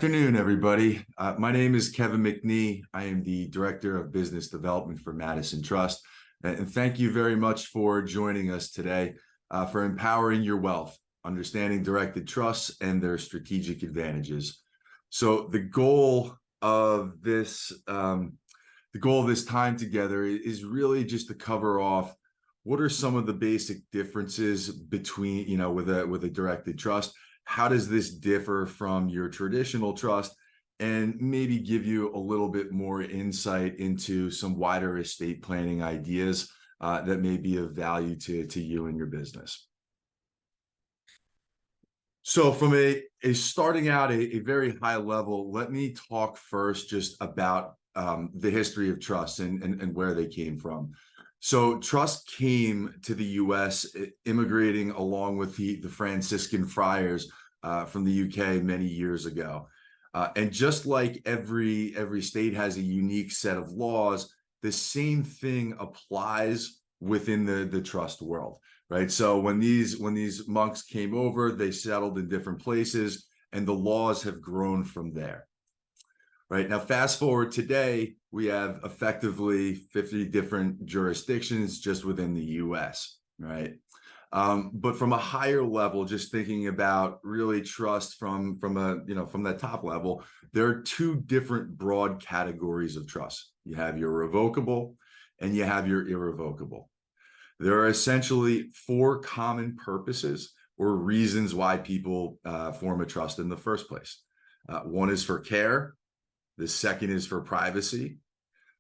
afternoon, everybody. My name is Kevin McNee. I am the Director of Business Development for Madison Trust. And thank you very much for joining us today for empowering your wealth, understanding directed trusts and their strategic advantages. So the goal of this time together is really just to cover off what are some of the basic differences between, with a directed trust. How does this differ from your traditional trust, and maybe give you a little bit more insight into some wider estate planning ideas that may be of value to you and your business. So from a starting out a very high level, let me talk first just about the history of trusts and where they came from. So trust came to the U.S. immigrating along with the Franciscan friars from the UK many years ago. And just like every state has a unique set of laws, the same thing applies within the trust world, right? So when these monks came over, they settled in different places, and the laws have grown from there. Right now, fast forward today, we have effectively 50 different jurisdictions just within the US, right? But from a higher level, just thinking about really trust from that top level, there are two different broad categories of trust. You have your revocable and you have your irrevocable. There are essentially four common purposes or reasons why people form a trust in the first place. One is for care. The second is for privacy.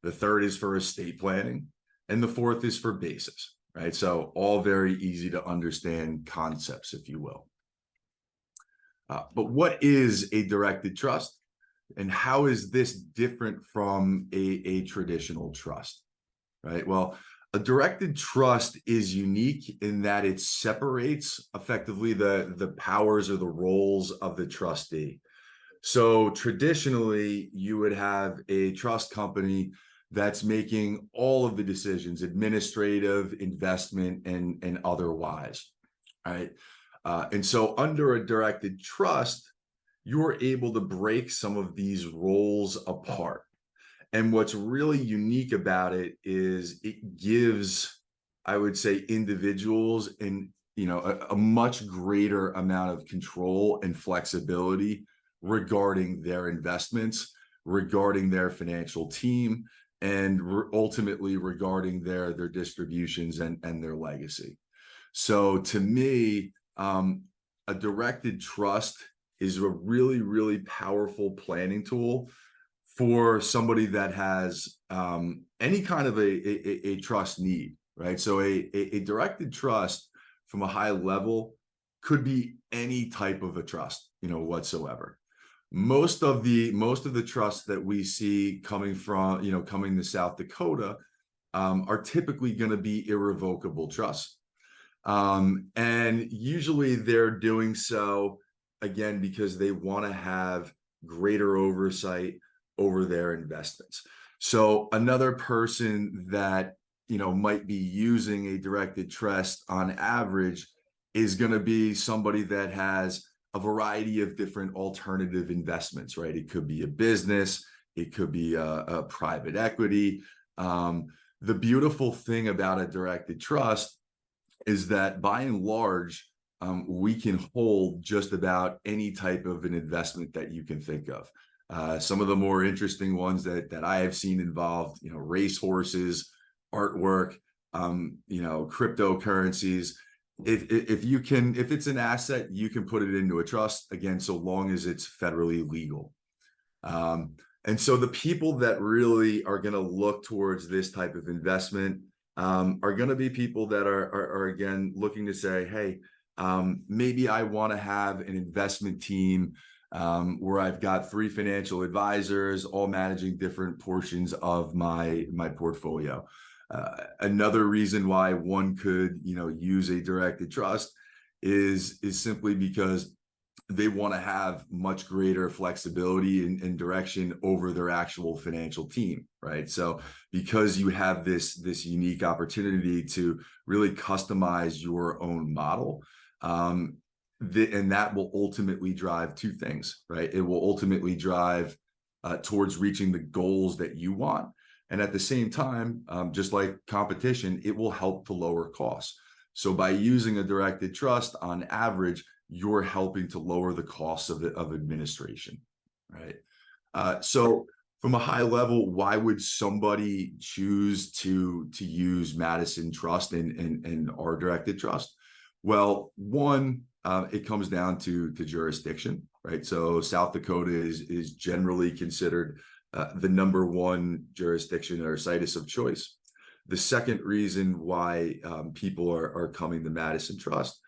The third is for estate planning. And the fourth is for basis, right? So all very easy to understand concepts, if you will. But what is a directed trust? And how is this different from a traditional trust, right? Well, a directed trust is unique in that it separates effectively the powers or the roles of the trustee. So traditionally, you would have a trust company that's making all of the decisions, administrative, investment, and otherwise, right? And so under a directed trust, you're able to break some of these roles apart. And what's really unique about it is it gives, I would say, individuals a much greater amount of control and flexibility regarding their investments, regarding their financial team, and ultimately regarding their distributions and their legacy. So to me, a directed trust is a really, really powerful planning tool for somebody that has any kind of a trust need, right? So a directed trust from a high level could be any type of a trust, whatsoever. Most of the trusts that we see coming to South Dakota are typically going to be irrevocable trusts. And usually they're doing so, again, because they want to have greater oversight over their investments. So another person that, might be using a directed trust on average is going to be somebody that has a variety of different alternative investments, right? It could be a business, it could be a private equity. The beautiful thing about a directed trust is that by and large, we can hold just about any type of an investment that you can think of. Some of the more interesting ones that I have seen involved, racehorses, artwork, cryptocurrencies. If it's an asset, you can put it into a trust, again, so long as it's federally legal. And so the people that really are going to look towards this type of investment are going to be people that are again looking to say, hey, maybe I want to have an investment team where I've got 3 financial advisors all managing different portions of my portfolio. Another reason why one could, use a directed trust is simply because they want to have much greater flexibility and direction over their actual financial team, right? So because you have this unique opportunity to really customize your own model, And that will ultimately drive two things, right? It will ultimately drive towards reaching the goals that you want. And at the same time, just like competition, it will help to lower costs. So by using a directed trust, on average, you're helping to lower the costs of administration, right? So from a high level, why would somebody choose to use Madison Trust and our directed trust? Well, one, it comes down to jurisdiction, right? So South Dakota is generally considered the #1 jurisdiction or situs of choice. The second reason why people are coming to Madison Trust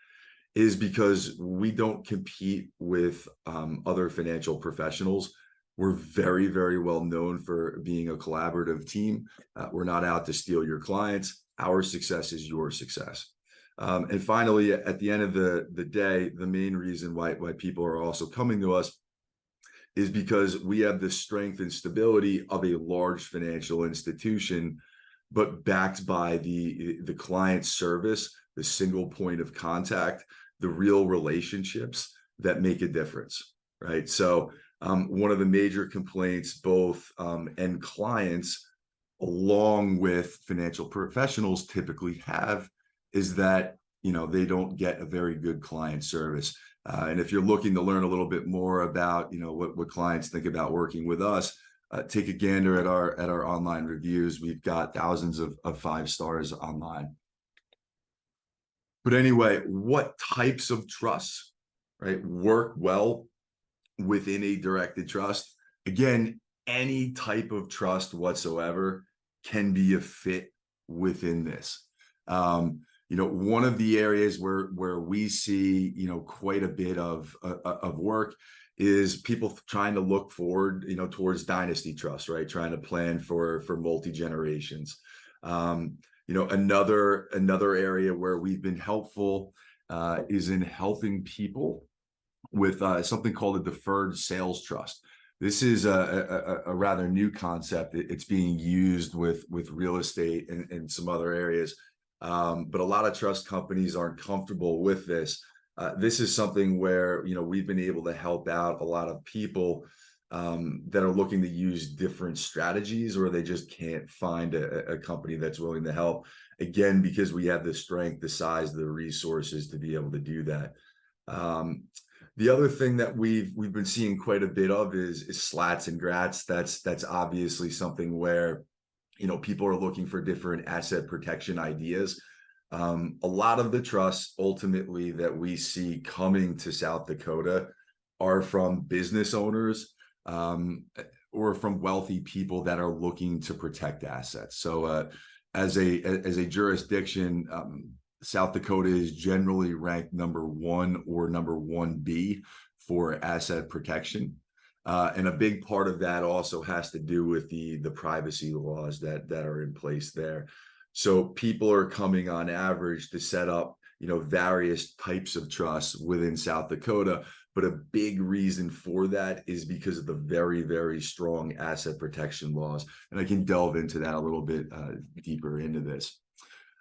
is because we don't compete with other financial professionals. We're very, very well known for being a collaborative team. We're not out to steal your clients. Our success is your success. And finally, at the end of the day, the main reason why people are also coming to us is because we have the strength and stability of a large financial institution, but backed by the client service, the single point of contact, the real relationships that make a difference, right? So one of the major complaints both and clients along with financial professionals typically have is that, they don't get a very good client service. And if you're looking to learn a little bit more about, what clients think about working with us, take a gander at our online reviews. We've got thousands of 5 stars online. But anyway, what types of trusts, right, work well within a directed trust? Again, any type of trust whatsoever can be a fit within this. One of the areas where we see, quite a bit of work is people trying to look forward, towards dynasty trust, right? Trying to plan for multi-generations. Another area where we've been helpful is in helping people with something called a deferred sales trust. This is a rather new concept. It's being used with real estate and some other areas. But a lot of trust companies aren't comfortable with this. This is something where, we've been able to help out a lot of people that are looking to use different strategies, or they just can't find a company that's willing to help. Again, because we have the strength, the size, the resources to be able to do that. The other thing that we've been seeing quite a bit of is slats and grats. That's obviously something where, people are looking for different asset protection ideas. A lot of the trusts ultimately that we see coming to South Dakota are from business owners or from wealthy people that are looking to protect assets. So as a jurisdiction, South Dakota is generally ranked #1 or #1B for asset protection. And a big part of that also has to do with the privacy laws that are in place there. So people are coming on average to set up, various types of trusts within South Dakota. But a big reason for that is because of the very, very strong asset protection laws. And I can delve into that a little bit deeper into this.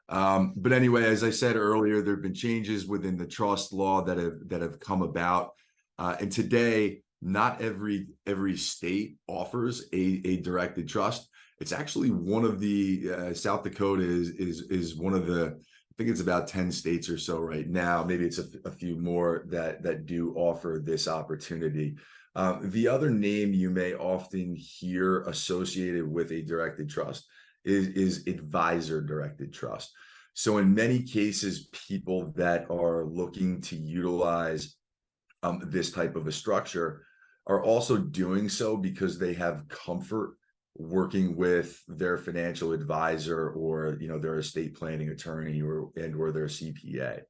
But anyway, as I said earlier, there have been changes within the trust law that have come about. And today, not every state offers a directed trust. It's actually one of the South Dakota is one of the, I think it's about 10 states or so right now. Maybe it's a few more that do offer this opportunity. The other name you may often hear associated with a directed trust is advisor directed trust. So in many cases, people that are looking to utilize this type of a structure are also doing so because they have comfort working with their financial advisor or their estate planning attorney or their CPA.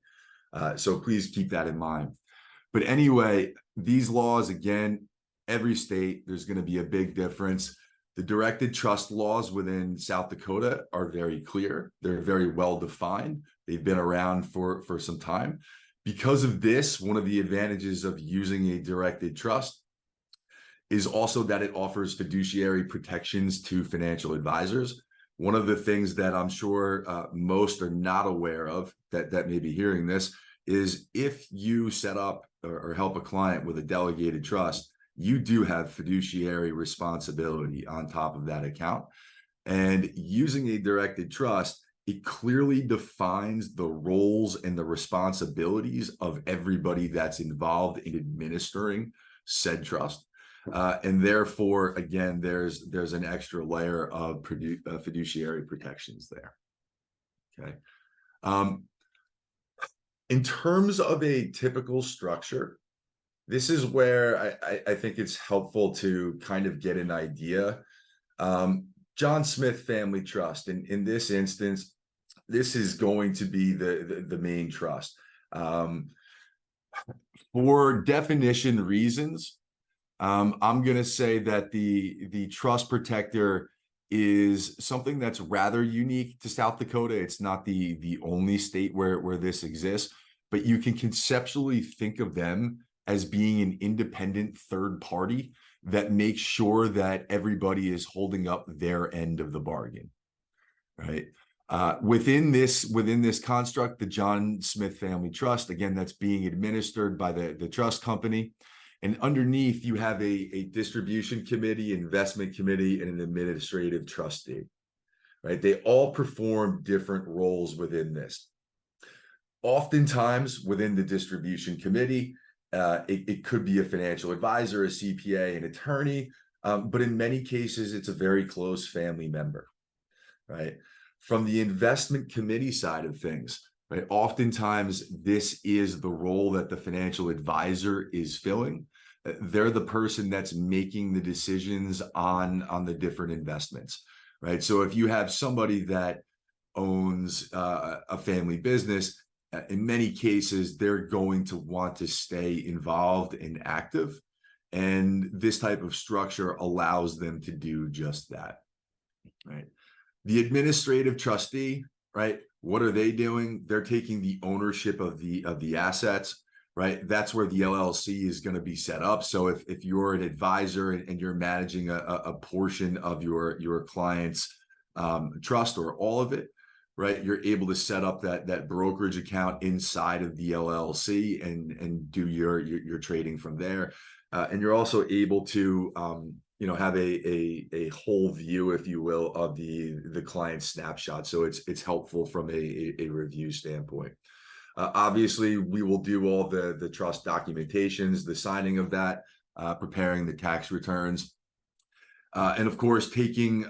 So please keep that in mind. But anyway, these laws, again, every state, there's going to be a big difference. The directed trust laws within South Dakota are very clear. They're very well defined. They've been around for some time. Because of this, one of the advantages of using a directed trust is also that it offers fiduciary protections to financial advisors. One of the things that I'm sure most are not aware of that may be hearing this is if you set up or help a client with a delegated trust, you do have fiduciary responsibility on top of that account. And using a directed trust, it clearly defines the roles and the responsibilities of everybody that's involved in administering said trust. And therefore, again, there's an extra layer of fiduciary protections there. Okay. In terms of a typical structure, this is where I think it's helpful to kind of get an idea. John Smith Family Trust, in this instance, this is going to be the main trust. For definition reasons, I'm going to say that the trust protector is something that's rather unique to South Dakota. It's not the only state where this exists, but you can conceptually think of them as being an independent third party that makes sure that everybody is holding up their end of the bargain, right? Within this construct, the John Smith Family Trust, again, that's being administered by the trust company. And underneath, you have a distribution committee, investment committee, and an administrative trustee, right? They all perform different roles within this. Oftentimes, within the distribution committee, it could be a financial advisor, a CPA, an attorney, but in many cases, it's a very close family member, right? From the investment committee side of things, right? Oftentimes, this is the role that the financial advisor is filling. They're the person that's making the decisions on the different investments, right? So if you have somebody that owns a family business, in many cases, they're going to want to stay involved and active. And this type of structure allows them to do just that, right? The administrative trustee, right? What are they doing? They're taking the ownership of the assets, right? That's where the LLC is going to be set up. So if you're an advisor and you're managing a portion of your client's trust or all of it, right, you're able to set up that brokerage account inside of the LLC and do your trading from there. And you're also able to have a whole view, if you will, of the client snapshot. So it's helpful from a review standpoint. Obviously, we will do all the trust documentations, the signing of that, preparing the tax returns, and of course, taking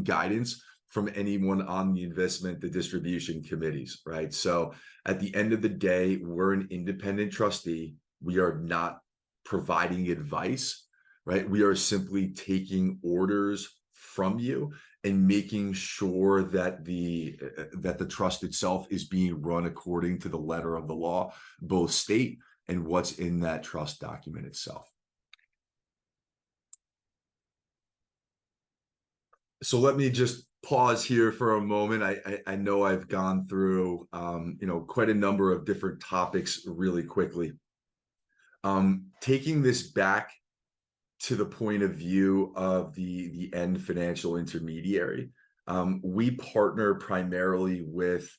guidance from anyone on the the distribution committees, right? So at the end of the day, we're an independent trustee. We are not providing advice, right? We are simply taking orders from you and making sure that the trust itself is being run according to the letter of the law, both state and what's in that trust document itself. So let me just pause here for a moment. I know I've gone through quite a number of different topics really quickly. Taking this back to the point of view of the end financial intermediary, we partner primarily with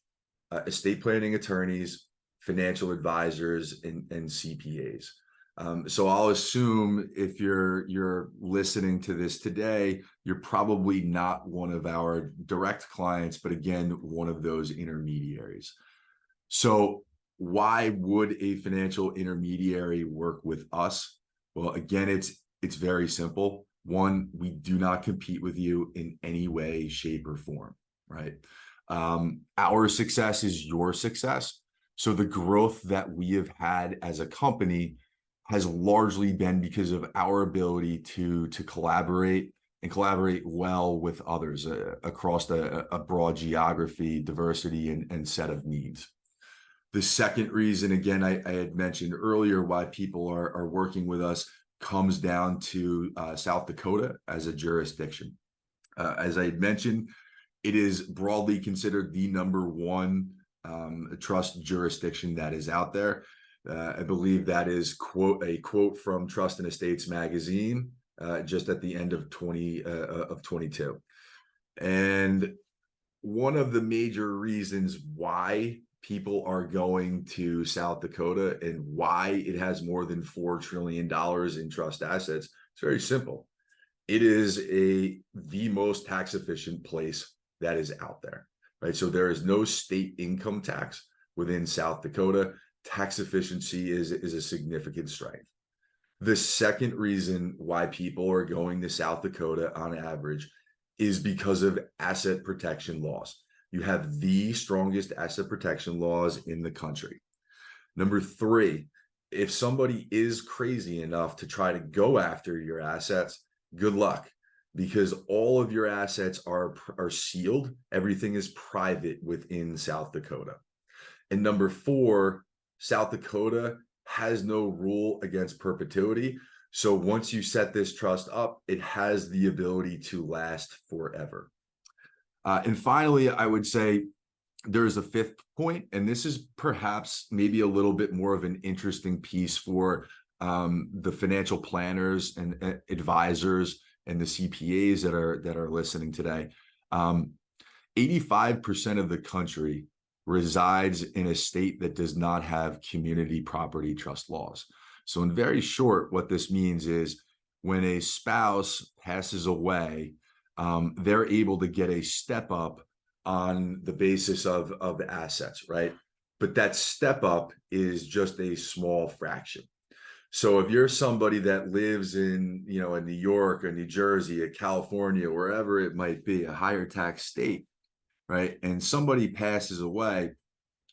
estate planning attorneys, financial advisors, and CPAs. So I'll assume if you're listening to this today, you're probably not one of our direct clients, but again, one of those intermediaries. So why would a financial intermediary work with us? Well, again, it's very simple. One, we do not compete with you in any way, shape, or form, right? Our success is your success. So the growth that we have had as a company has largely been because of our ability to collaborate and collaborate well with others across a broad geography, diversity, and set of needs. The second reason, again, I had mentioned earlier why people are working with us comes down to South Dakota as a jurisdiction. As I had mentioned, it is broadly considered the #1 trust jurisdiction that is out there. I believe that is a quote from Trust and Estates magazine just at the end of 22. And one of the major reasons why people are going to South Dakota and why it has more than $4 trillion in trust assets, it's very simple. It is the most tax efficient place that is out there, right? So there is no state income tax within South Dakota. Tax efficiency is a significant strength. The second reason why people are going to South Dakota on average is because of asset protection laws. You have the strongest asset protection laws in the country. Number three, if somebody is crazy enough to try to go after your assets, good luck, because all of your assets are sealed. Everything is private within South Dakota. And number four, South Dakota has no rule against perpetuity. So once you set this trust up, it has the ability to last forever. And finally, I would say there's a fifth point, and this is perhaps maybe a little bit more of an interesting piece for the financial planners and advisors and the CPAs that are listening today. 85% of the country resides in a state that does not have community property trust laws. So in very short, what this means is when a spouse passes away, they're able to get a step up on the basis of the assets, right? But that step up is just a small fraction. So if you're somebody that lives in, in New York or New Jersey or California, wherever it might be, a higher tax state, right? And somebody passes away,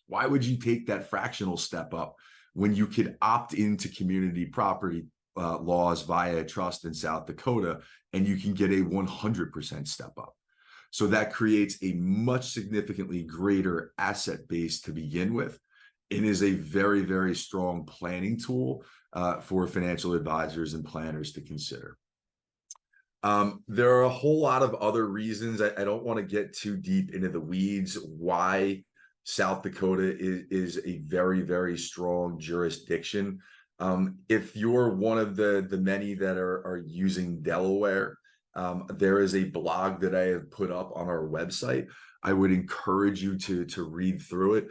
why would you take that fractional step up when you could opt into community property laws via trust in South Dakota, and you can get a 100% step up? So that creates a much significantly greater asset base to begin with. It is a very, very strong planning tool for financial advisors and planners to consider. There are a whole lot of other reasons. I don't want to get too deep into the weeds why South Dakota is a very, very strong jurisdiction. If you're one of the many that are using Delaware, there is a blog that I have put up on our website. I would encourage you to read through it.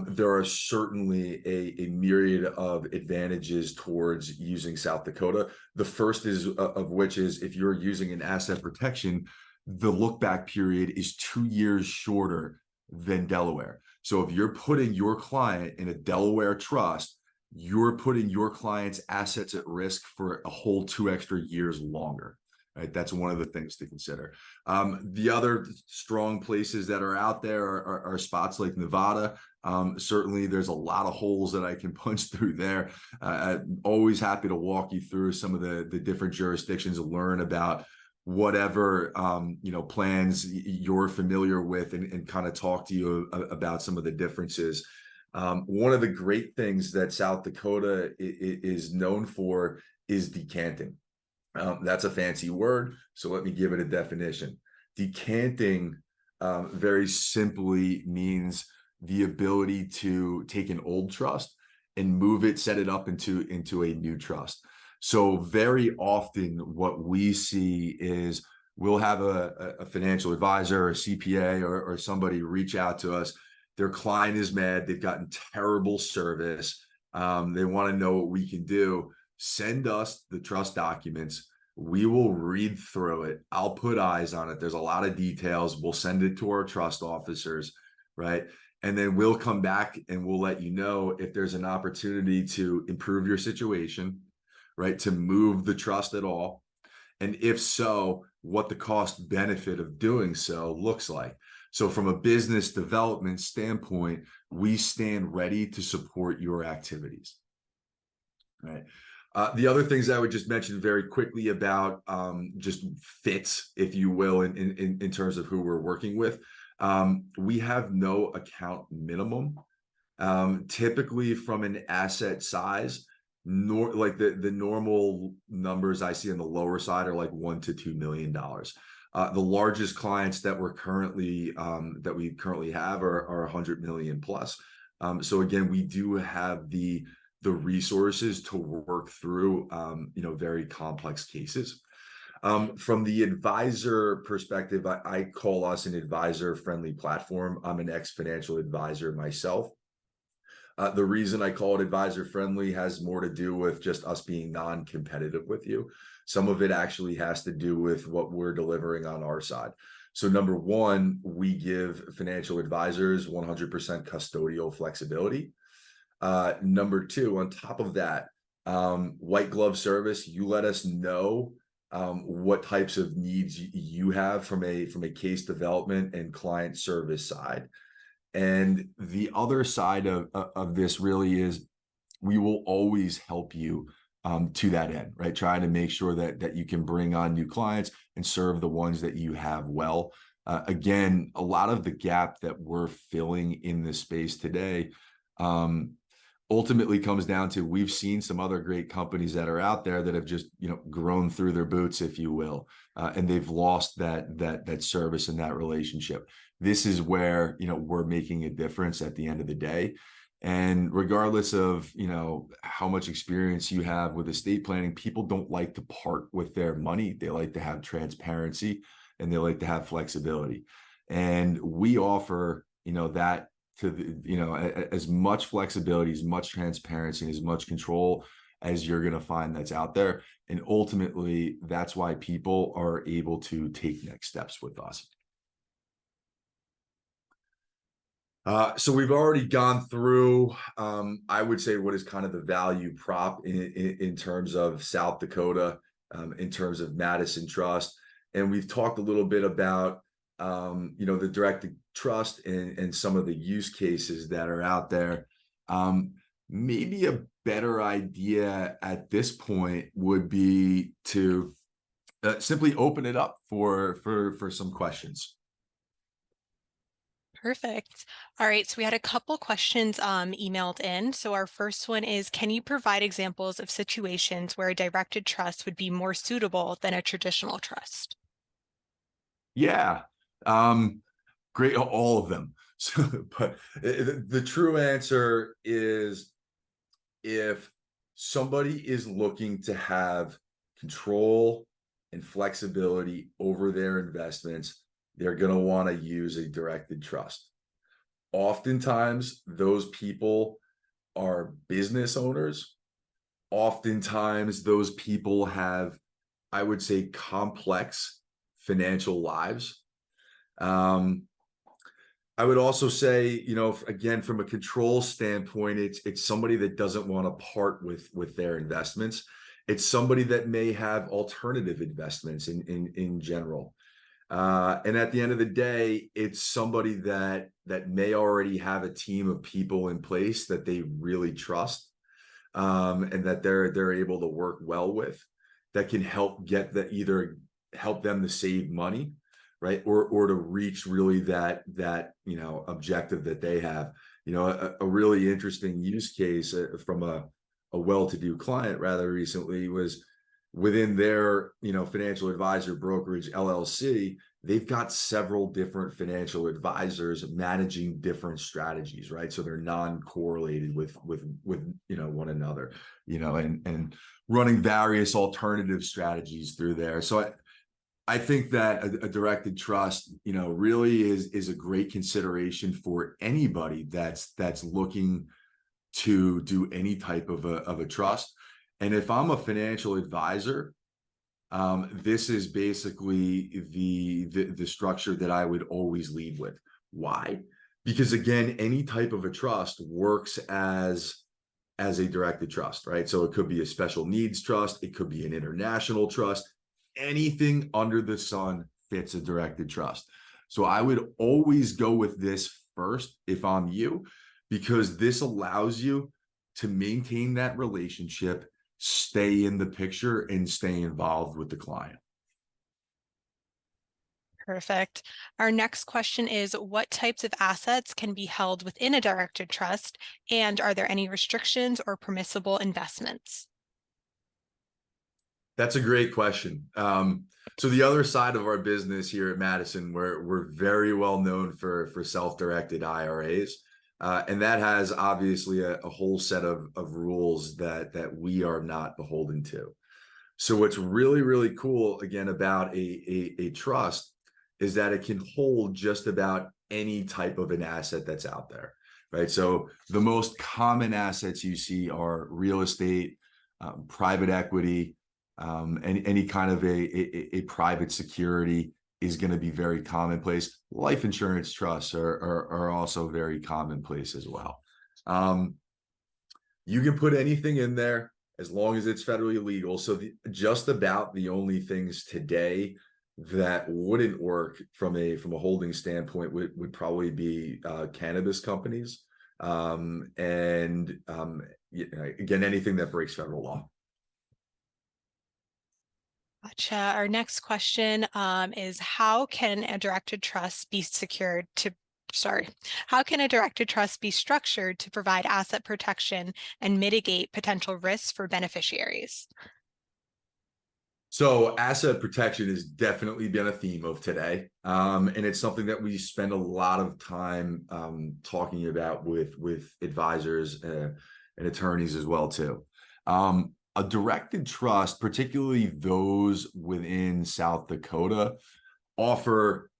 There are certainly a myriad of advantages towards using South Dakota. The first of which is if you're using an asset protection, the look back period is 2 years shorter than Delaware. So if you're putting your client in a Delaware trust, you're putting your client's assets at risk for a whole 2 extra years longer. Right? That's one of the things to consider. The other strong places that are out there are spots like Nevada. Certainly, there's a lot of holes that I can punch through there. I'm always happy to walk you through some of the different jurisdictions and learn about whatever plans you're familiar with and kind of talk to you about some of the differences. One of the great things that South Dakota is known for is decanting. That's a fancy word, so let me give it a definition. Decanting very simply means the ability to take an old trust and move it, set it up into a new trust. So very often what we see is we'll have a financial advisor, a CPA, or somebody reach out to us. Their client is mad. They've gotten terrible service. They want to know what we can do. Send us the trust documents. We will read through it. I'll put eyes on it. There's a lot of details. We'll send it to our trust officers, right? And then we'll come back and we'll let you know if there's an opportunity to improve your situation, right? To move the trust at all. And if so, what the cost benefit of doing so looks like. So from a business development standpoint, we stand ready to support your activities, right? The other things I would just mention very quickly about just fits, if you will, in terms of who we're working with. We have no account minimum. Typically from an asset size, like the normal numbers I see on the lower side are like $1 to $2 million. The largest clients that we currently have are 100 million plus. So again, we do have the resources to work through very complex cases. From the advisor perspective, I call us an advisor-friendly platform. I'm an ex-financial advisor myself. The reason I call it advisor-friendly has more to do with just us being non-competitive with you. Some of it actually has to do with what we're delivering on our side. So number one, we give financial advisors 100% custodial flexibility. Number two, on top of that, white glove service. You let us know what types of needs you have from a case development and client service side. And the other side of this really is we will always help you to that end, right? Trying to make sure that you can bring on new clients and serve the ones that you have well. Again, a lot of the gap that we're filling in this space today ultimately comes down to we've seen some other great companies that are out there that have just grown through their boots, if you will, and they've lost that service and that relationship. This is where we're making a difference at the end of the day. And regardless of how much experience you have with estate planning, people don't like to part with their money. They like to have transparency and they like to have flexibility. And we offer that to as much flexibility, as much transparency, and as much control as you're going to find that's out there. And ultimately, that's why people are able to take next steps with us. So we've already gone through, I would say, what is kind of the value prop in terms of South Dakota, in terms of Madison Trust. And we've talked a little bit about the directed trust and some of the use cases that are out there. Maybe a better idea at this point would be to simply open it up for some questions. Perfect. All right, so we had a couple questions emailed in. So our first one is, can you provide examples of situations where a directed trust would be more suitable than a traditional trust? Yeah, great, all of them. So, but the true answer is if somebody is looking to have control and flexibility over their investments, they're going to want to use a directed trust. Oftentimes, those people are business owners. Oftentimes, those people have, I would say, complex financial lives. I would also say, again, from a control standpoint, it's somebody that doesn't want to part with their investments. It's somebody that may have alternative investments in general. And at the end of the day, it's somebody that may already have a team of people in place that they really trust, and that they're able to work well with, that can help either help them to save money, right, or to reach really that objective that they have. A really interesting use case from a well-to-do client rather recently was within their financial advisor brokerage LLC. They've got several different financial advisors managing different strategies, right? So they're non-correlated with one another, and running various alternative strategies through there. So I think that a directed trust, really is a great consideration for anybody that's looking to do any type of a trust. And if I'm a financial advisor, this is basically the structure that I would always lead with. Why? Because again, any type of a trust works as a directed trust, right? So it could be a special needs trust, it could be an international trust. Anything under the sun fits a directed trust. So I would always go with this first if I'm you, because this allows you to maintain that relationship, stay in the picture, and stay involved with the client. Perfect. Our next question is, what types of assets can be held within a directed trust, and are there any restrictions or permissible investments? That's a great question. So the other side of our business here at Madison, we're very well known for self-directed IRAs. And that has obviously a whole set of rules that we are not beholden to. So what's really, really cool again about a trust is that it can hold just about any type of an asset that's out there, right? So the most common assets you see are real estate, private equity, any kind of a private security is going to be very commonplace. Life insurance trusts are also very commonplace as well. You can put anything in there as long as it's federally legal. So just about the only things today that wouldn't work from a holding standpoint would probably be cannabis companies, and again, anything that breaks federal law. Gotcha. Our next question is how can a directed trust be how can a directed trust be structured to provide asset protection and mitigate potential risks for beneficiaries? So asset protection has definitely been a theme of today, and it's something that we spend a lot of time talking about with advisors and attorneys as well too. A directed trust, particularly those within South Dakota, offer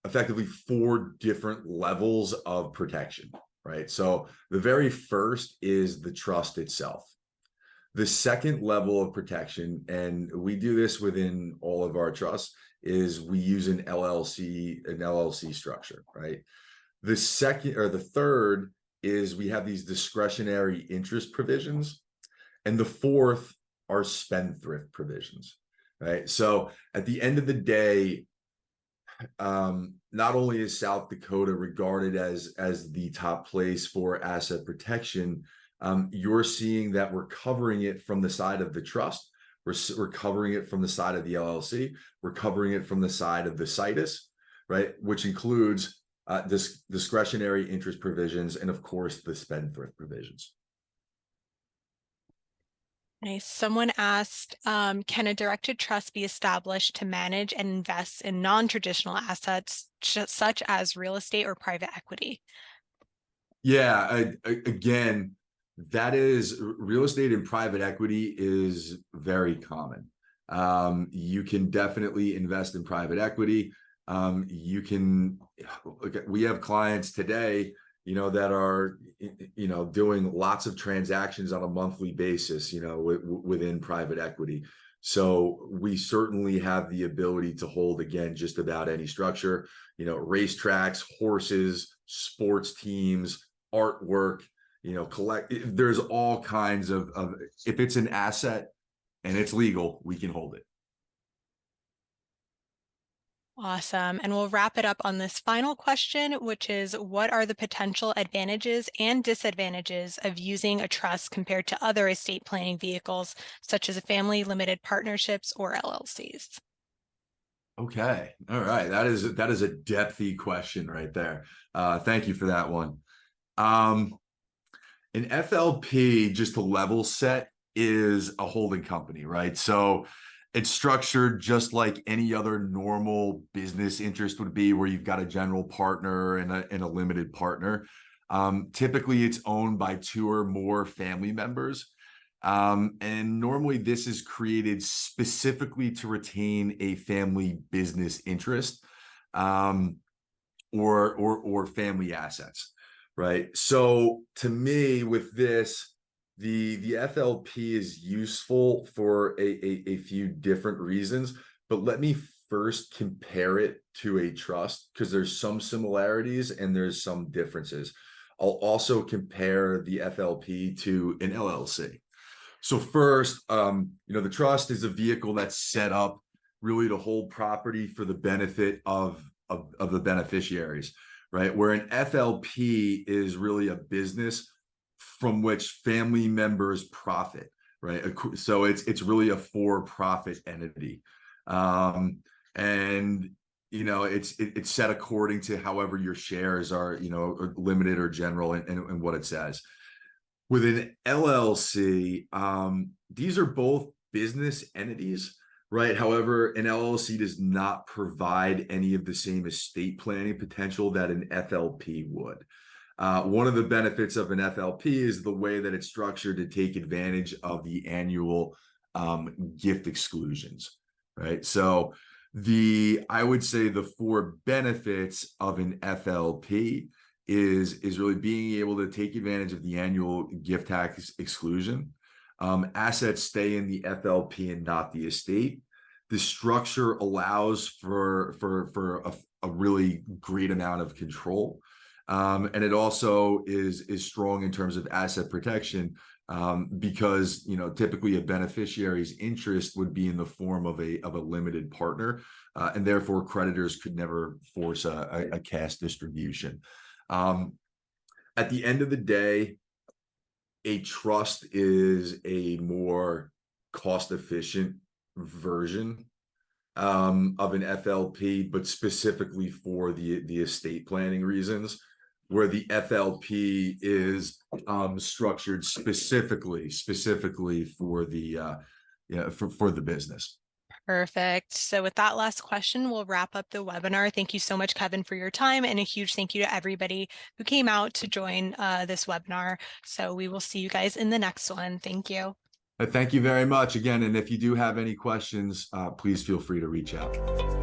effectively 4 different levels of protection, right? So the very first is the trust itself. The second level of protection, and we do this within all of our trusts, is we use an LLC structure, right? The second or the third is we have these discretionary interest provisions, and the fourth are spendthrift provisions, right? So at the end of the day, not only is South Dakota regarded as the top place for asset protection, you're seeing that we're covering it from the side of the trust, we're covering it from the side of the LLC, we're covering it from the side of the situs, right? Which includes this discretionary interest provisions and of course the spendthrift provisions. Nice. Someone asked, can a directed trust be established to manage and invest in non-traditional assets such as real estate or private equity? Yeah, again, that is real estate and private equity is very common. You can definitely invest in private equity. You can look we have clients today, that are, doing lots of transactions on a monthly basis, within private equity. So we certainly have the ability to hold, again, just about any structure, racetracks, horses, sports teams, artwork, there's all kinds of if it's an asset and it's legal, we can hold it. Awesome. And we'll wrap it up on this final question, which is what are the potential advantages and disadvantages of using a trust compared to other estate planning vehicles, such as family limited partnerships or LLCs? Okay. All right. That is a depthy question right there. Thank you for that one. An FLP, just to level set, is a holding company, right? So it's structured just like any other normal business interest would be, where you've got a general partner and a limited partner. Typically, it's owned by 2 or more family members. And normally this is created specifically to retain a family business interest, or family assets, right? So to me, with this, the FLP is useful for a few different reasons, but let me first compare it to a trust, because there's some similarities and there's some differences. I'll also compare the FLP to an LLC. So first, the trust is a vehicle that's set up really to hold property for the benefit of the beneficiaries, right? Where an FLP is really a business from which family members profit, right? So it's really a for-profit entity, and it's set according to however your shares are, limited or general, and what it says. With an LLC, these are both business entities, right? However, an LLC does not provide any of the same estate planning potential that an FLP would. One of the benefits of an FLP is the way that it's structured to take advantage of the annual gift exclusions, right? So I would say the four benefits of an FLP is really being able to take advantage of the annual gift tax exclusion. Assets stay in the FLP and not the estate. The structure allows for a really great amount of control. And it also is strong in terms of asset protection, because typically a beneficiary's interest would be in the form of a limited partner, and therefore creditors could never force a cash distribution. At the end of the day, a trust is a more cost-efficient version of an FLP, but specifically for the estate planning reasons, where the FLP is structured specifically for the for the business. Perfect. So with that last question, we'll wrap up the webinar. Thank you so much, Kevin, for your time, and a huge thank you to everybody who came out to join this webinar. So we will see you guys in the next one. Thank you. Thank you very much again. And if you do have any questions, please feel free to reach out.